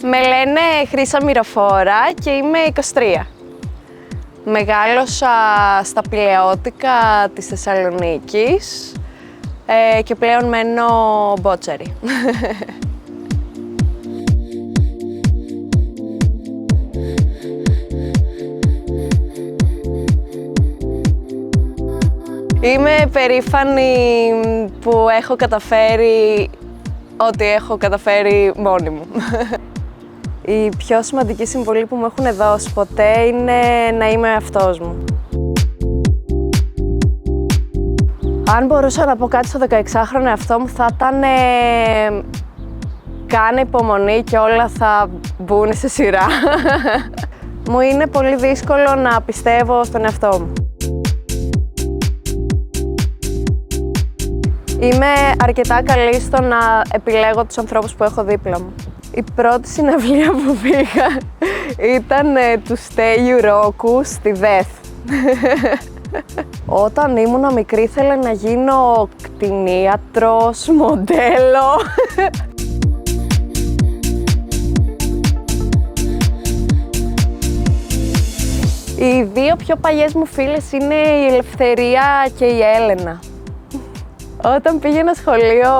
Με λένε Χρύσα Μυροφόρα και είμαι 23. Μεγάλωσα στα Πηλαιώτικα της Θεσσαλονίκης και πλέον μένω Μπότσαρη. Είμαι περήφανη που έχω καταφέρει ό,τι έχω καταφέρει μόνη μου. Η πιο σημαντική συμβολή που μου έχουν δώσει ποτέ είναι να είμαι εαυτός μου. Αν μπορούσα να πω κάτι στο 16χρονο εαυτό μου θα ήταν κάνε υπομονή και όλα θα μπουν σε σειρά. Μου είναι πολύ δύσκολο να πιστεύω στον εαυτό μου. Είμαι αρκετά καλή στο να επιλέγω τους ανθρώπους που έχω δίπλα μου. Η πρώτη συναυλία που πήγα ήταν του Στέλιου Ρόκου στη ΔΕΘ. Όταν ήμουν μικρή ήθελα να γίνω κτηνίατρος, μοντέλο. Οι δύο πιο παλιές μου φίλες είναι η Ελευθερία και η Έλενα. Όταν πήγαινα σχολείο,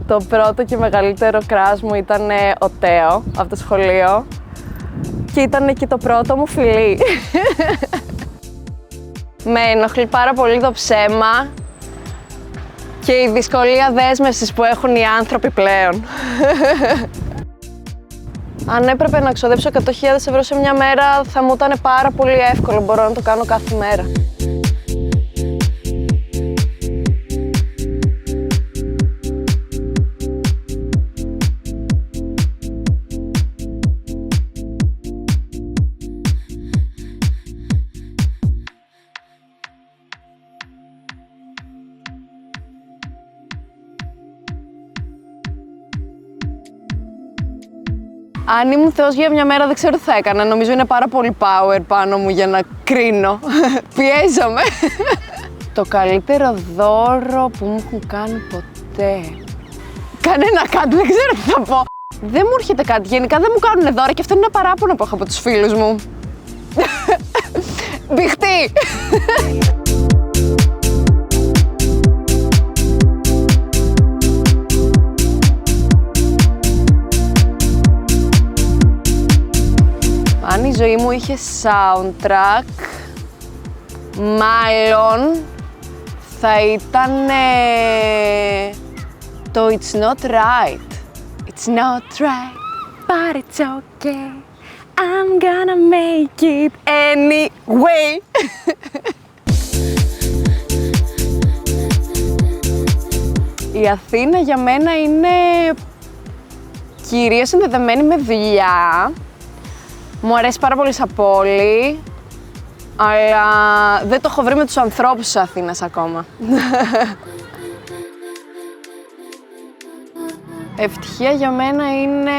το πρώτο και μεγαλύτερο κράζ μου ήταν ο Τέο από το σχολείο και ήταν και το πρώτο μου φιλί. Με ενοχλεί πάρα πολύ το ψέμα και η δυσκολία δέσμευσης που έχουν οι άνθρωποι πλέον. Αν έπρεπε να ξοδέψω 100.000 ευρώ σε μια μέρα, θα μου ήταν πάρα πολύ εύκολο, μπορώ να το κάνω κάθε μέρα. Αν ήμουν Θεός για μια μέρα δεν ξέρω τι θα έκανα. Νομίζω είναι πάρα πολύ power πάνω μου για να κρίνω. Πιέζομαι. Το καλύτερο δώρο που μου έχουν κάνει ποτέ. Κανένα κάτι, δεν ξέρω τι θα πω. Δεν μου έρχεται κάτι. Γενικά δεν μου κάνουν δώρα και αυτό είναι ένα παράπονο που έχω από τους φίλους μου. Μπιχτή. Αν η ζωή μου είχε soundtrack, μάλλον θα ήταν το It's Not Right. It's not right, but it's okay. I'm gonna make it anyway. Η Αθήνα για μένα είναι κυρίως συνδεδεμένη με δουλειά. Μου αρέσει πάρα πολύ σαν πόλη, αλλά δεν το έχω βρει με τους ανθρώπους της Αθήνας ακόμα. Ευτυχία για μένα είναι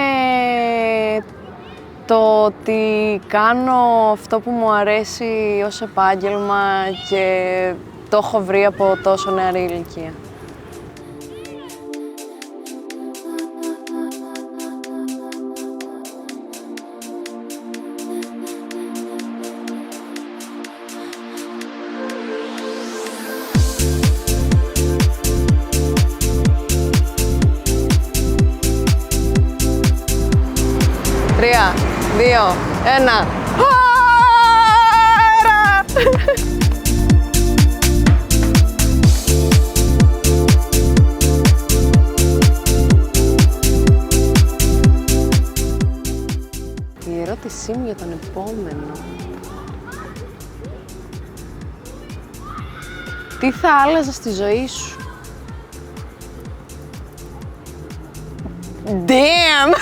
το ότι κάνω αυτό που μου αρέσει ως επάγγελμα και το έχω βρει από τόσο νεαρή ηλικία. Τρία, δύο, ένα. Αέρα! Η ερώτησή μου για τον επόμενο. Τι θα άλλαζα στη ζωή σου? Damn!